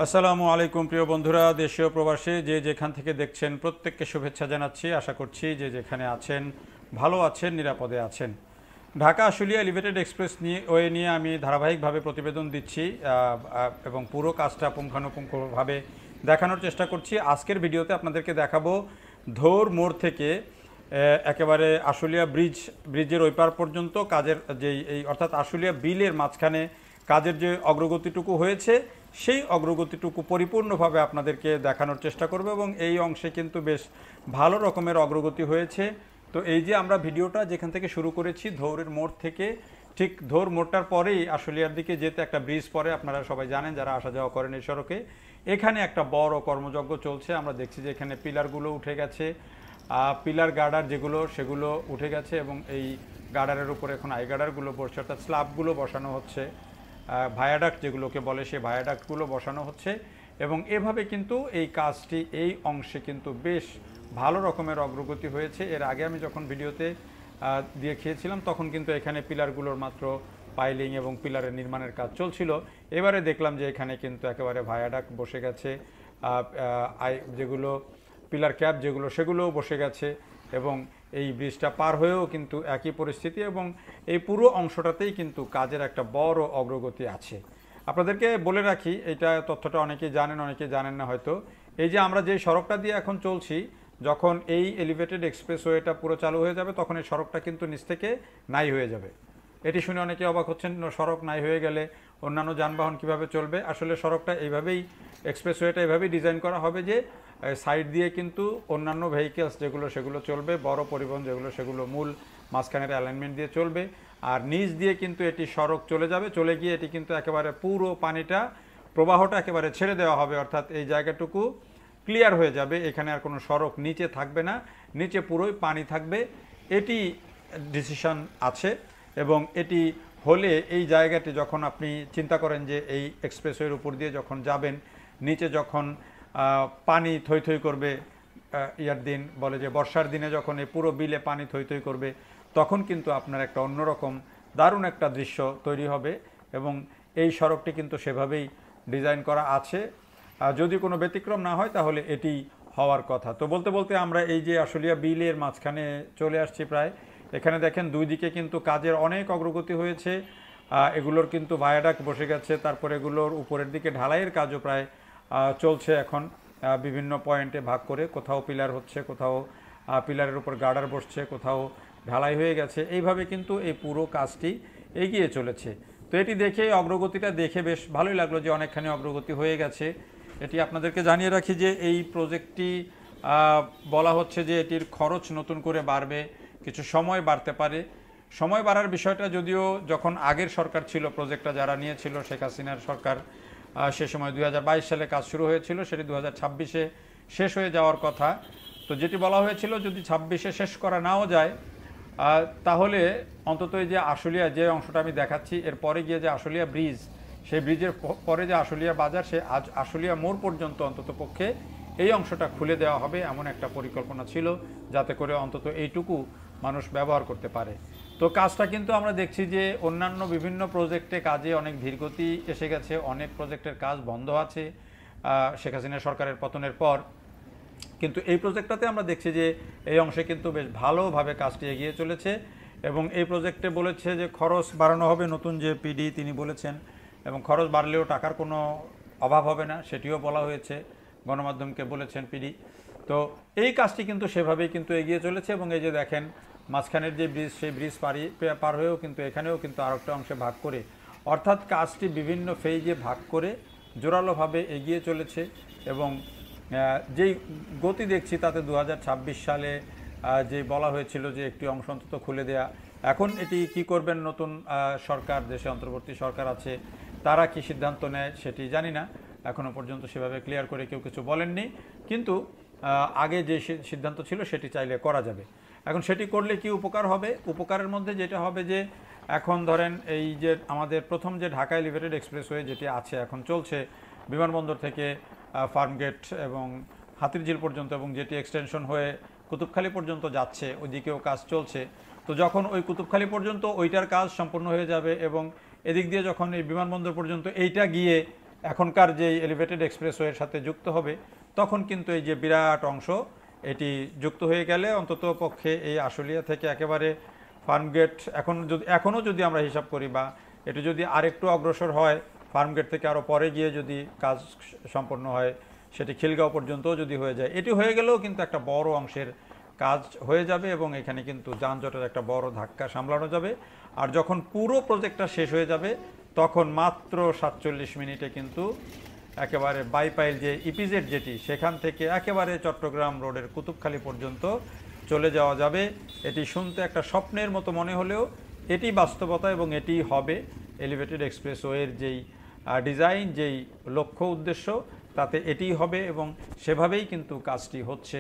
আসসালামু আলাইকুম প্রিয় বন্ধুরা, দেশীয় প্রবাসী যে যেখান থেকে দেখছেন প্রত্যেককে শুভেচ্ছা জানাচ্ছি। আশা করছি যে যেখানে আছেন ভালো আছেন, নিরাপদে আছেন। ঢাকা আশুলিয়া এলিভেটেড এক্সপ্রেস নিয়ে আমি ধারাবাহিকভাবে প্রতিবেদন দিচ্ছি এবং পুরো কাজটা পুঙ্খানুপুঙ্খভাবে দেখানোর চেষ্টা করছি। আজকের ভিডিওতে আপনাদেরকে দেখাবো ধৌর মোড় থেকে একেবারে আশুলিয়া ব্রিজের ওই পার পর্যন্ত কাজের অর্থাৎ আশুলিয়া বিলের মাঝখানে কাজের যে অগ্রগতিটুকু হয়েছে সেই অগ্রগতিটুকু পরিপূর্ণভাবে আপনাদেরকে দেখানোর চেষ্টা করব এবং এই অংশে কিন্তু বেশ ভালো রকমের অগ্রগতি হয়েছে। তো এই যে আমরা ভিডিওটা যেখান থেকে শুরু করেছি ধৌরের মোড় থেকে, ঠিক ধৌর মোড়টার পরেই আশুলিয়ার দিকে যেতে একটা ব্রিজ পরে, আপনারা সবাই জানেন যারা আসা যাওয়া করেন এই সড়কে। এখানে একটা বড় কর্মযজ্ঞ চলছে। আমরা দেখছি যে এখানে পিলারগুলো উঠে গেছে, পিলার গার্ডার সেগুলো উঠে গেছে এবং এই গার্ডারের উপরে এখন আই গার্ডারগুলো বসছে, অর্থাৎ স্ল্যাবগুলো বসানো হচ্ছে। ভায়াডাক্ট যেগুলোকে বলে সেই ভায়াডাক্টগুলো বসানো হচ্ছে এবং এভাবে কিন্তু এই কাজটি এই অংশে কিন্তু বেশ ভালো রকমের অগ্রগতি হয়েছে। এর আগে আমি যখন ভিডিওতে দেখিয়েছিলাম তখন কিন্তু এখানে পিলারগুলোর মাত্র পাইলিং এবং পিলারের নির্মাণের কাজ চলছিল। এবারে দেখলাম যে এখানে কিন্তু একেবারে ভায়াডাক্ট বসে গেছে, যেগুলো পিলার ক্যাপ সেগুলোও বসে গেছে এবং এই ব্রিজটা পার হয়েও কিন্তু একই পরিস্থিতি এবং এই পুরো অংশটাতেই কিন্তু কাজের একটা বড় অগ্রগতি আছে। আপনাদেরকে বলে রাখি, এটা তথ্যটা অনেকেই জানেন না হয়তো। এই যে আমরা যে সড়কটা দিয়ে এখন চলছি, যখন এই এলিভেটেড এক্সপ্রেসওয়েটা পুরো চালু হয়ে যাবে তখন এই সড়কটা কিন্তু নিচ থেকে নাই হয়ে যাবে। এটি শুনে অনেকে অবাক হচ্ছেন, সড়ক নাই হয়ে গেলে অন্যান্য যানবাহন কিভাবে চলবে। আসলে সড়কটা এইভাবেই, এক্সপ্রেসওয়েটা এইভাবেই ডিজাইন করা হবে যে সাইড দিয়ে কিন্তু অন্যান্য ভেহিকেলস সেগুলো চলবে, বড় পরিবহন সেগুলো মূল মাঝখানের অ্যালাইনমেন্ট দিয়ে চলবে, আর নিচ দিয়ে কিন্তু এটি সড়ক চলে গিয়ে এটি কিন্তু একেবারে পুরো প্রবাহটা একেবারে ছেড়ে দেওয়া হবে, অর্থাৎ এই জায়গাটুকু ক্লিয়ার হয়ে যাবে। এখানে আর কোনো সড়ক নিচে থাকবে না, নিচে পুরোই পানি থাকবে। এটি ডিসিশন আছে এবং এটি হলে এই জায়গাটি যখন আপনি চিন্তা করেন যে এই এক্সপ্রেসওয়ের উপর দিয়ে যখন যাবেন, নিচে যখন পানি থই থই করবে, বলে যে বর্ষার দিনে যখন এই পুরো বিলে পানি থই থই করবে, তখন কিন্তু আপনার একটা অন্যরকম দারুণ একটা দৃশ্য তৈরি হবে এবং এই সড়কটি কিন্তু সেভাবেই ডিজাইন করা আছে। যদি কোনো ব্যতিক্রম না হয় তাহলে এটি হওয়ার কথা। তো বলতে বলতে আমরা এই যে আশুলিয়া বিলের মাঝখানে চলে আসছি প্রায়। এখানে দেখেন দুই দিকে কিন্তু কাজের অনেক অগ্রগতি হয়েছে। এগুলোর কিন্তু ভায়াডাক্ট বসে গেছে, তারপরে এগুলোর উপরের দিকে ঢালাইয়ের কাজও প্রায় চলছে এখন বিভিন্ন পয়েন্টে ভাগ করে। কোথাও পিলার হচ্ছে, কোথাও পিলারের উপর গার্ডার বসছে, কোথাও ঢালাই হয়ে গেছে। এইভাবে কিন্তু এই পুরো কাজটি এগিয়ে চলেছে। তো এটি দেখে, অগ্রগতিটা দেখে বেশ ভালোই লাগলো যে অনেকখানি অগ্রগতি হয়ে গেছে। এটি আপনাদেরকে জানিয়ে রাখি যে এই প্রজেক্টটি বলা হচ্ছে যে এটির খরচ নতুন করে বাড়বে, কিছু সময় বাড়তে পারে। সময় বাড়ার বিষয়টা যদিও যখন আগের সরকার ছিল, প্রজেক্টটা যারা নিয়েছিল শেখ হাসিনার সরকার, সে সময় 2022 সালে কাজ শুরু হয়েছিল, সেটি 2026-এ শেষ হয়ে যাওয়ার কথা। তো যেটি বলা হয়েছিল যদি 26-এ শেষ করা নাও যায় তাহলে অন্তত এই যে আশুলিয়া যে অংশটা আমি দেখাচ্ছি এর পরে গিয়ে যে আশুলিয়া ব্রিজ, সেই ব্রিজের পরে যে আশুলিয়া বাজার, সে আশুলিয়া মোড় পর্যন্ত অন্তত পক্ষে এই অংশটা খুলে দেওয়া হবে, এমন একটা পরিকল্পনা ছিল, যাতে করে অন্তত এইটুকু মানুষ ব্যবহার করতে পারে। তো কাজটা কিন্তু আমরা দেখছি যে অন্যান্য বিভিন্ন প্রজেক্টে কাজে অনেক ধীরগতি এসে গেছে, অনেক প্রজেক্টের কাজ বন্ধ আছে শেখ হাসিনা সরকারের পতনের পর। কিন্তু এই প্রজেক্টটাতে আমরা দেখছি যে এই অংশে কিন্তু বেশ ভালোভাবে কাজটি এগিয়ে চলেছে এবং এই প্রজেক্টে বলেছে যে খরচ বাড়ানো হবে, নতুন যে পিডি তিনি বলেছেন, এবং খরচ বাড়লেও টাকার কোনো অভাব হবে না সেটিও বলা হয়েছে, গণমাধ্যমকে বলেছেন পিডি। তো এই কাজটি কিন্তু সেভাবেই কিন্তু এগিয়ে চলেছে এবং এই যে দেখেন মাঝখানের যে ব্রিজ, সেই ব্রিজ পার হয়েও কিন্তু এখানেও কিন্তু আরেকটা অংশে ভাগ করে, অর্থাৎ কাজটি বিভিন্ন ফেজে ভাগ করে জোরালোভাবে এগিয়ে চলেছে এবং যেই গতি দেখছি তাতে 2026 সালে যে বলা হয়েছিল যে একটি অংশ অন্তত খুলে দেয়া, এখন এটি কি করবেন নতুন সরকার, দেশে অন্তর্বর্তী সরকার আছে, তারা কি সিদ্ধান্ত নেয় সেটি জানি না, এখনও পর্যন্ত সেভাবে ক্লিয়ার করে কেউ কিছু বলেননি। কিন্তু আগে যে সিদ্ধান্ত ছিল সেটি চাইলে করা যাবে। এখন সেটি করলে কি উপকার হবে? উপকারের মধ্যে যেটা হবে যে এখন ধরেন এই যে আমাদের প্রথম যে ঢাকা এলিভেটেড এক্সপ্রেসওয়ে যেটি আছে এখন চলছে বিমানবন্দর থেকে ফার্মগেট এবং হাতিরঝিল পর্যন্ত, এবং যেটি এক্সটেনশন হয়ে কুতুবখালী পর্যন্ত যাচ্ছে, ওইদিকেও কাজ চলছে। তো যখন ওই কুতুবখালী পর্যন্ত ওইটার কাজ সম্পূর্ণ হয়ে যাবে এবং এদিক দিয়ে যখন এই বিমানবন্দর পর্যন্ত এইটা গিয়ে এখনকার যে এলিভেটেড এক্সপ্রেসওয়ের সাথে যুক্ত হবে, তখন কিন্তু এই যে বিরাট অংশ এটি যুক্ত হয়ে গেলে অন্তত পক্ষে এই আশুলিয়া থেকে একেবারে ফার্মগেট এখনও যদি আমরা হিসাব করি, বা এটি যদি আরেকটু অগ্রসর হয়, ফার্মগেট থেকে আরও পরে গিয়ে যদি কাজ সম্পন্ন হয়, সেটি খিলগাঁও পর্যন্তও যদি হয়ে যায়, এটি হয়ে গেলেও কিন্তু একটা বড় অংশের কাজ হয়ে যাবে এবং এখানে কিন্তু যানজটের একটা বড় ধাক্কা সামলানো যাবে। আর যখন পুরো প্রজেক্টটা শেষ হয়ে যাবে, তখন মাত্র 47 মিনিটে কিন্তু একেবারে বাইপাইল যে ইপিজেড যেটি, সেখান থেকে একেবারে চট্টগ্রাম রোডের কুতুবখালী পর্যন্ত চলে যাওয়া যাবে। এটি শুনতে একটা স্বপ্নের মতো মনে হলেও এটি বাস্তবতা এবং এটি হবে। এলিভেটেড এক্সপ্রেসওয়ের যেই ডিজাইন, যেই লক্ষ্য উদ্দেশ্য, তাতে এটিই হবে এবং সেভাবেই কিন্তু কাজটি হচ্ছে।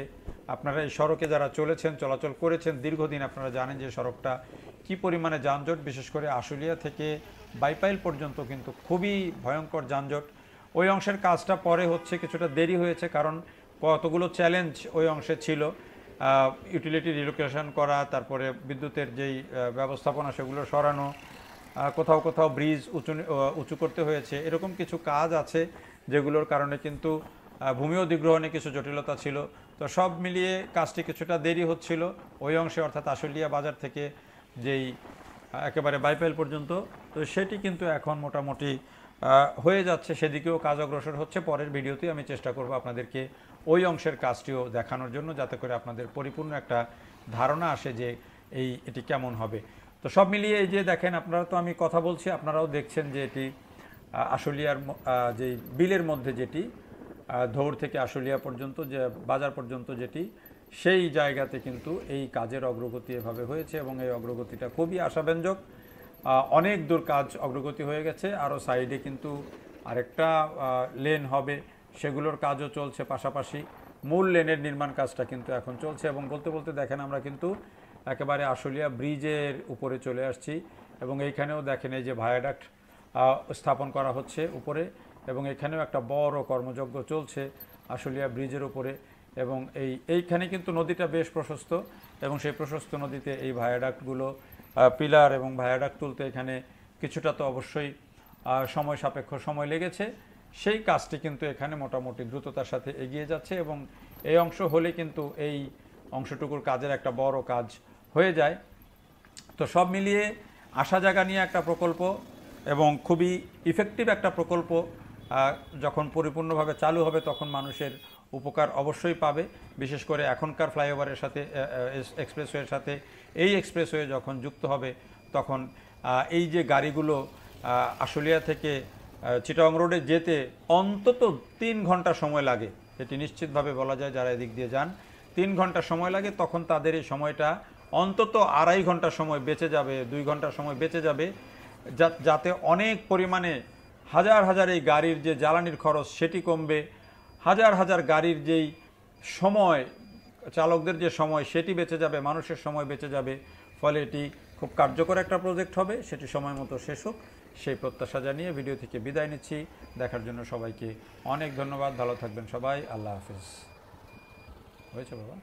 আপনারা এই সড়কে যারা চলেছেন, চলাচল করেছেন দীর্ঘদিন, আপনারা জানেন যে সড়কটা কি পরিমাণে যানজট, বিশেষ করে আশুলিয়া থেকে বাইপাইল পর্যন্ত কিন্তু খুবই ভয়ঙ্কর যানজট। ওই অংশের কাজটা পরে হচ্ছে, কিছুটা দেরি হয়েছে কারণ কতগুলো চ্যালেঞ্জ ওই অংশে ছিল। ইউটিলিটি রিলোকেশন করা, তারপরে বিদ্যুতের যেই ব্যবস্থাপনা সেগুলো সরানো, কোথাও কোথাও ব্রিজ উঁচু করতে হয়েছে, এরকম কিছু কাজ আছে যেগুলোর কারণে কিন্তু ভূমি অধিগ্রহণে কিছু জটিলতা ছিল। তো সব মিলিয়ে কাজটি কিছুটা দেরি হচ্ছিল ওই অংশে, অর্থাৎ আশুলিয়া বাজার থেকে যেই একেবারে বাইপাইল পর্যন্ত। তো সেটি কিন্তু এখন মোটামুটি হয়ে যাচ্ছে, সেদিকেও কাজ অগ্রসর হচ্ছে। পরের ভিডিওতে আমি চেষ্টা করব আপনাদেরকে ওই অংশের কাজটিও দেখানোর জন্য, যাতে করে আপনাদের পরিপূর্ণ একটা ধারণা আসে যে এটি কেমন হবে। তো সব মিলিয়ে এই যে দেখেন, আপনারা তো আমি কথা বলছি, আপনারাও দেখছেন যে এটি আশুলিয়ার যেই বিলের মধ্যে যেটি ধৌর থেকে আশুলিয়া পর্যন্ত যে বাজার পর্যন্ত যেটি, সেই জায়গাতে কিন্তু এই কাজের অগ্রগতি এভাবে হয়েছে এবং এই অগ্রগতিটা খুবই আশাব্যঞ্জক। অনেক দূর কাজ অগ্রগতি হয়ে গেছে। আরও সাইডে কিন্তু আরেকটা লেন হবে, সেগুলোর কাজও চলছে। পাশাপাশি মূল লেনের নির্মাণ কাজটা কিন্তু এখন চলছে এবং বলতে বলতে দেখেন আমরা কিন্তু একেবারে আশুলিয়া ব্রিজের উপরে চলে আসছি এবং এইখানেও দেখেন এই যে ভায়াডাক্ট স্থাপন করা হচ্ছে উপরে, এবং এখানেও একটা বড় কর্মযজ্ঞ চলছে আশুলিয়া ব্রিজের উপরে। এবং এইখানে কিন্তু নদীটা বেশ প্রশস্ত এবং সেই প্রশস্ত নদীতে এই ভায়াডাক্টগুলো পিলার এবং ভায়াডাক্ট তুলতে এখানে কিছুটা তো অবশ্যই সময় সাপেক্ষ সময় লেগেছে। সেই কাজটি কিন্তু এখানে মোটামুটি দ্রুততার সাথে এগিয়ে যাচ্ছে এবং এই অংশ হলে কিন্তু এই অংশটুকুর কাজের একটা বড় কাজ হয়ে যায়। তো সব মিলিয়ে আশা জাগা নিয়ে একটা প্রকল্প এবং খুবই ইফেক্টিভ একটা প্রকল্প যখন পরিপূর্ণভাবে চালু হবে, তখন মানুষের উপকার অবশ্যই পাবে। বিশেষ করে এখনকার ফ্লাইওভারের সাথে, এক্সপ্রেসওয়ের সাথে এই এক্সপ্রেসওয়ে যখন যুক্ত হবে, তখন এই যে গাড়িগুলো আশুলিয়া থেকে চিটাগং রোডে যেতে অন্তত 3 ঘন্টা সময় লাগে, এটি নিশ্চিতভাবে বলা যায়। যারা এদিক দিয়ে যান 3 ঘন্টা সময় লাগে, তখন তাদের এই সময়টা অন্তত 2.5 ঘন্টা সময় বেঁচে যাবে, 2 ঘন্টা সময় বেঁচে যাবে, যাতে অনেক পরিমাণে হাজার হাজার এই গাড়ির যে জ্বালানির খরচ সেটি কমবে, হাজার হাজার গাড়ির যেই সময়, চালকদের যে সময় সেটি বেঁচে যাবে, মানুষের সময় বেঁচে যাবে। ফলে এটি খুব কার্যকর একটা প্রজেক্ট হবে, সেটি সময় মতো শেষ হোক সেই প্রত্যাশা জানিয়ে ভিডিও থেকে বিদায় নিচ্ছি। দেখার জন্য সবাইকে অনেক ধন্যবাদ। ভালো থাকবেন সবাই। আল্লাহ হাফিজ। হয়েছে বাবা।